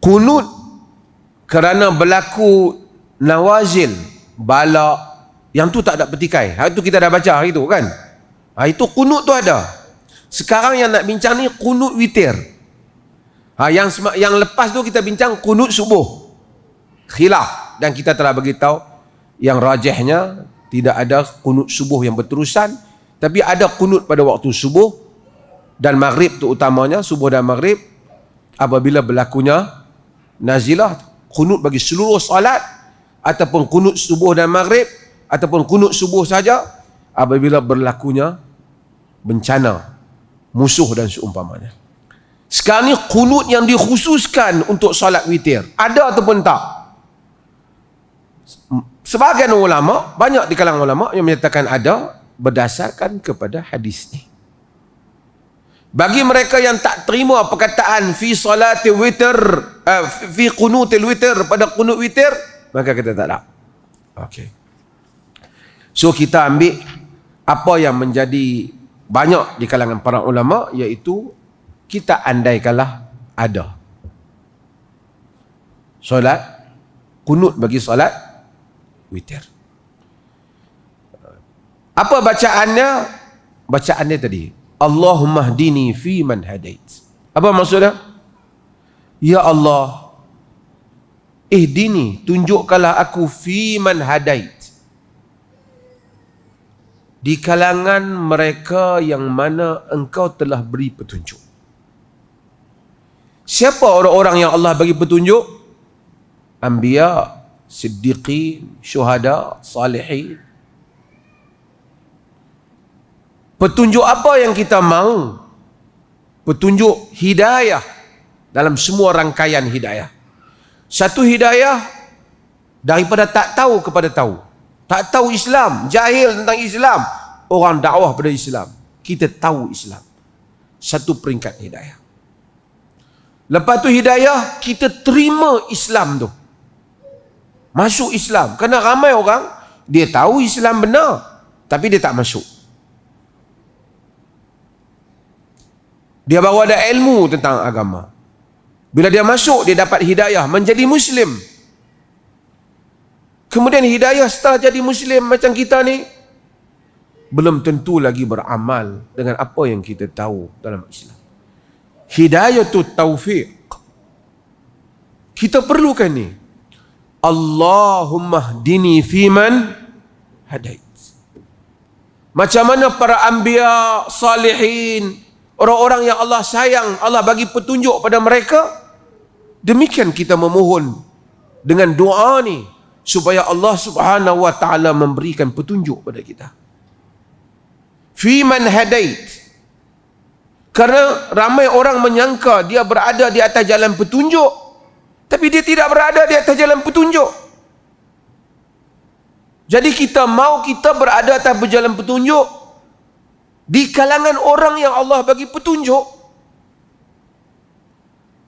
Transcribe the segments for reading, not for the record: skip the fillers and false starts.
Kunut kerana berlaku nawazil, bala, yang tu tak ada petikai. Hari tu kita dah baca hari tu kan. Itu kunut tu ada. Sekarang yang nak bincang ni kunut witir. Yang lepas tu kita bincang kunut subuh. Khilaf, dan kita telah beritahu yang rajihnya tidak ada kunut subuh yang berterusan, tapi ada kunut pada waktu subuh dan maghrib tu utamanya, subuh dan maghrib apabila berlakunya nazilah, kunut bagi seluruh salat, ataupun kunut subuh dan maghrib, ataupun kunut subuh saja apabila berlakunya bencana, musuh dan seumpamanya. Sekarang ni kunut yang dikhususkan untuk salat witir, ada ataupun tak? Sebahagian ulama, banyak di kalangan ulama yang menyatakan ada berdasarkan kepada hadis ni. Bagi mereka yang tak terima perkataan fi salatil witr, fi qunutil witr, pada qunut witir, maka kita tak ada. Okey. So kita ambil apa yang menjadi banyak di kalangan para ulama, iaitu kita andaikanlah ada solat qunut bagi solat witir. Apa bacaannya? Bacaannya tadi, Allahumma hdini fi man hadait. Apa maksudnya? Ya Allah, ihdini, tunjukkanlah aku, fi man hadait, di kalangan mereka yang mana engkau telah beri petunjuk. Siapa orang-orang yang Allah bagi petunjuk? Anbiya, siddiqin, syuhada, salihin. Petunjuk apa yang kita mahu? Petunjuk hidayah dalam semua rangkaian hidayah. Satu hidayah daripada tak tahu kepada tahu. Tak tahu Islam, jahil tentang Islam, orang dakwah pada Islam, kita tahu Islam. Satu peringkat hidayah. Lepas tu hidayah, kita terima Islam tu, masuk Islam. Kerana ramai orang, dia tahu Islam benar, tapi dia tak masuk. Dia baru ada ilmu tentang agama. Bila dia masuk, dia dapat hidayah menjadi Muslim. Kemudian hidayah setelah jadi Muslim macam kita ni, belum tentu lagi beramal dengan apa yang kita tahu dalam Islam. Hidayatut taufiq, kita perlukan ni. Allahumma hdini fiman hadait. Macam mana para anbiya, salihin, orang-orang yang Allah sayang, Allah bagi petunjuk pada mereka, demikian kita memohon dengan doa ni, supaya Allah Subhanahu wa ta'ala memberikan petunjuk pada kita. Fi man hadait. Kerana ramai orang menyangka dia berada di atas jalan petunjuk, tapi dia tidak berada di atas jalan petunjuk. Jadi kita berada atas berjalan petunjuk di kalangan orang yang Allah bagi petunjuk.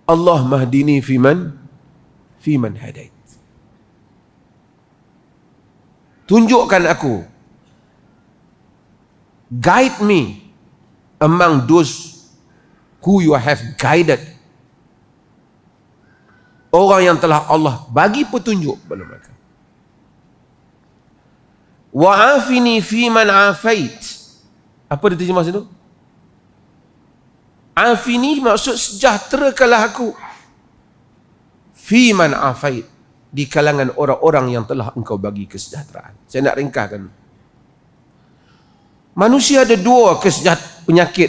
Allah mahdini fiman hadait. Tunjukkan aku, guide me among those who you have guided. Orang yang telah Allah bagi petunjuk kepada mereka. Wa'afini fiman afait. Apa dia terjemah situ? Afini maksud sejahterakanlah aku. Fiman afait, di kalangan orang-orang yang telah engkau bagi kesejahteraan. Saya nak ringkaskan. Manusia ada dua penyakit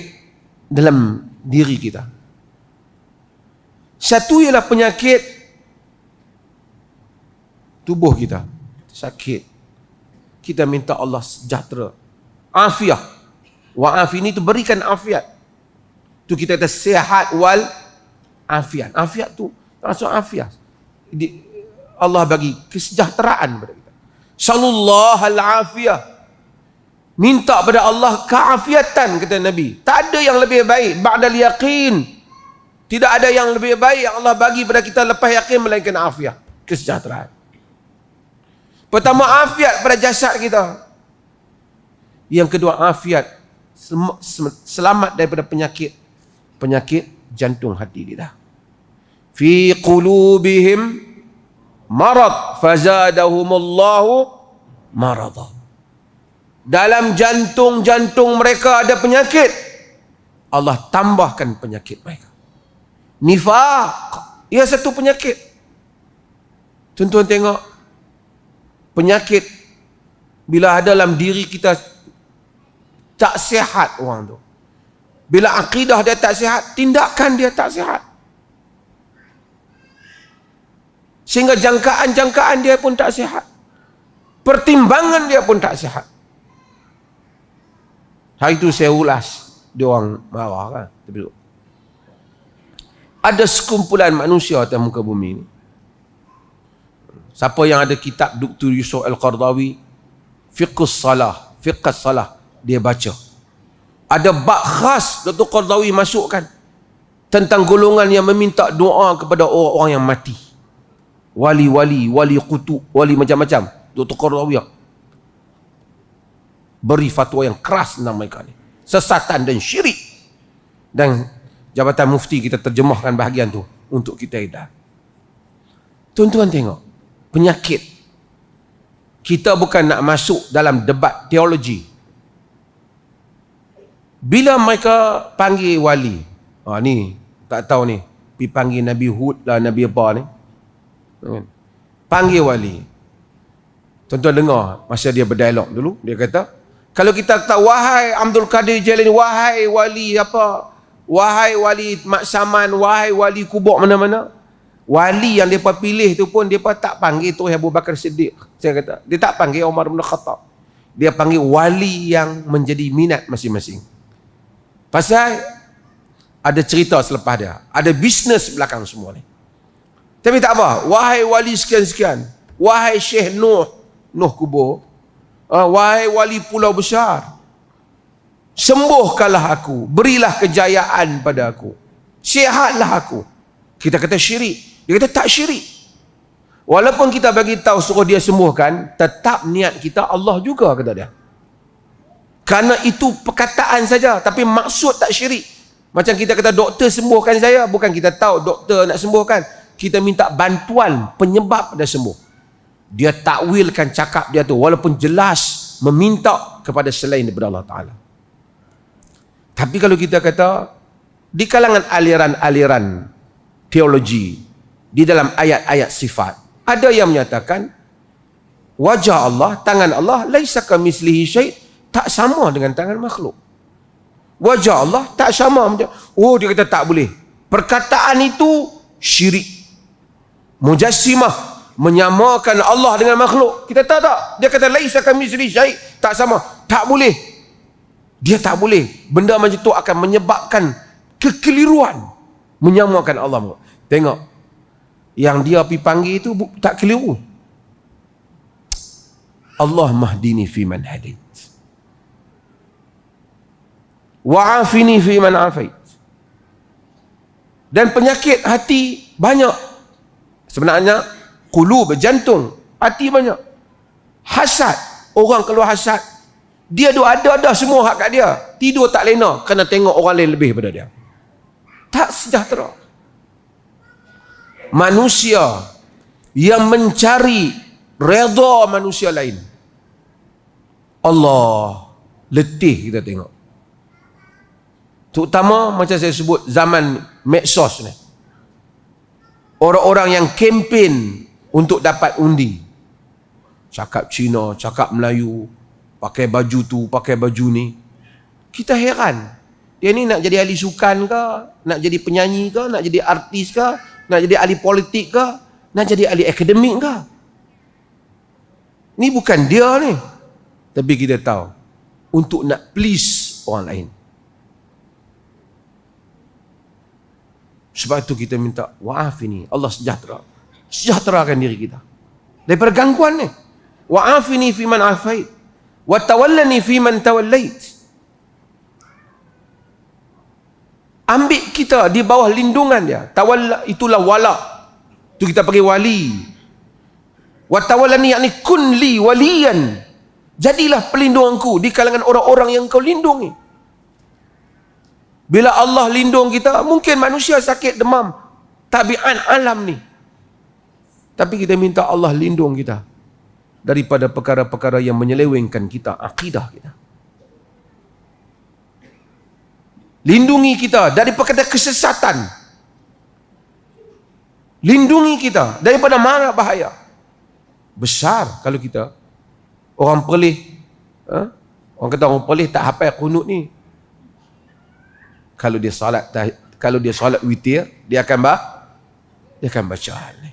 dalam diri kita. Satu ialah penyakit tubuh kita, sakit. Kita minta Allah sejahtera, afiah. Wa'afini itu berikan afiat. Tu kita kata sihat wal afiat. Afiat tu maksud afiat. Allah bagi kesejahteraan kepada kita. Sallallahu al-afiyah. Minta pada Allah keafiatan, kata Nabi. Tak ada yang lebih baik ba'dal yaqin. Tidak ada yang lebih baik yang Allah bagi pada kita lepas yakin melainkan afiat, kesejahteraan. Pertama, afiat pada jasad kita. Yang kedua, afiat, selamat daripada penyakit jantung hati kita. fi qulubihim marad fazadahumullahu marada. Dalam jantung-jantung mereka ada penyakit, Allah tambahkan penyakit mereka. Nifaq, ia satu penyakit. Tuan-tuan tengok, penyakit bila ada dalam diri kita tak sihat orang tu. Bila akidah dia tak sihat, tindakan dia tak sihat. Sehingga jangkaan-jangkaan dia pun tak sihat. Pertimbangan dia pun tak sihat. Hari itu saya ulas, dia orang marah kan. Ada sekumpulan manusia atas muka bumi ini. Siapa yang ada kitab Dr. Yusuf Al-Qardawi, Fiqh Salah, dia baca. Ada bab khas Dr. Qardawi masukkan tentang golongan yang meminta doa kepada orang-orang yang mati. Wali kutub, wali macam-macam. Dr. Qardawi beri fatwa yang keras tentang mereka ni. Sesatan dan syirik. Dan Jabatan Mufti kita terjemahkan bahagian tu untuk kita edar. Tuan-tuan tengok, penyakit. Kita bukan nak masuk dalam debat teologi. Bila mereka panggil wali, ni tak tahu ni, pergi panggil Nabi Hud lah, Nabi apa ni, panggil wali. Tuan-tuan dengar masa dia berdialog dulu, dia kata, kalau kita kata wahai Abdul Qadir Jailani, wahai wali apa, wahai wali Mak Saman, wahai wali kubur mana-mana, wali yang mereka pilih tu pun mereka tak panggil tu Abu Bakar Siddiq. Saya kata, dia tak panggil Umar bin Khattab. Dia panggil wali yang menjadi minat masing-masing. Pasal ada cerita selepas dia, ada bisnes belakang semua ni. Tapi tak apa, wahai wali sekian-sekian, wahai Syekh Nuh kubur, wahai wali pulau besar, sembuhkanlah aku, berilah kejayaan pada aku, sihatlah aku. Kita kata syirik, dia kata tak syirik. Walaupun kita bagi tahu suruh dia sembuhkan, tetap niat kita Allah juga, kata dia. Kerana itu perkataan saja, tapi maksud tak syirik. Macam kita kata doktor sembuhkan saya, bukan kita tahu doktor nak sembuhkan, kita minta bantuan penyebab dia sembuh. Dia takwilkan cakap dia tu, walaupun jelas meminta kepada selain daripada Allah Ta'ala. Tapi kalau kita kata di kalangan aliran-aliran teologi, di dalam ayat-ayat sifat, ada yang menyatakan wajah Allah, tangan Allah, laisa kamitslihi syai', tak sama dengan tangan makhluk. Wajah Allah tak sama. Oh, dia kata tak boleh. Perkataan itu syirik. Mujassimah, menyamakan Allah dengan makhluk. Kita tahu tak? Dia kata laisa kamitslihi syai', tak sama. Tak boleh. Dia tak boleh. Benda macam itu akan menyebabkan kekeliruan, menyamakan Allah. Tengok, yang dia pergi panggil itu tak keliru. Allah mahdini fi man hadait, wa'afini fi man afait. Dan penyakit hati banyak. Sebenarnya qulub, jantung, hati banyak. Hasad, orang keluar hasad, dia ada semua hak kat dia, tidur tak lena kerana tengok orang lain lebih daripada dia. Tak sejahtera. Manusia yang mencari redha manusia lain, Allah letih kita tengok. Terutama macam saya sebut zaman medsos ni, orang-orang yang kempen untuk dapat undi, cakap Cina, cakap Melayu, pakai baju tu, pakai baju ni. Kita heran, dia ni nak jadi ahli sukan ke, nak jadi penyanyi ke, nak jadi artis ke, nak jadi ahli politik ke, nak jadi ahli akademik ke? Ni bukan dia ni. Tapi kita tahu, untuk nak please orang lain. Sebab itu kita minta wa'afini, Allah sejahterakan diri kita daripada gangguan ni. Wa'afini fi man afait, wa tawallani fi man tawallait. Ambil kita di bawah lindungan dia. Tawalla itulah wala, itu kita panggil wali. Wa tawallani yakni kun li waliyan, jadilah pelindungku di kalangan orang-orang yang kau lindungi. Bila Allah lindung kita, mungkin manusia sakit demam, tabiat alam ni. Tapi kita minta Allah lindung kita daripada perkara-perkara yang menyelewengkan kita, akidah kita. Lindungi kita daripada kesesatan. Lindungi kita daripada mara bahaya. Besar kalau kita orang pelih, orang kata orang pelih tak hafal qunut ni. Kalau dia solat witir, dia akan baca ni.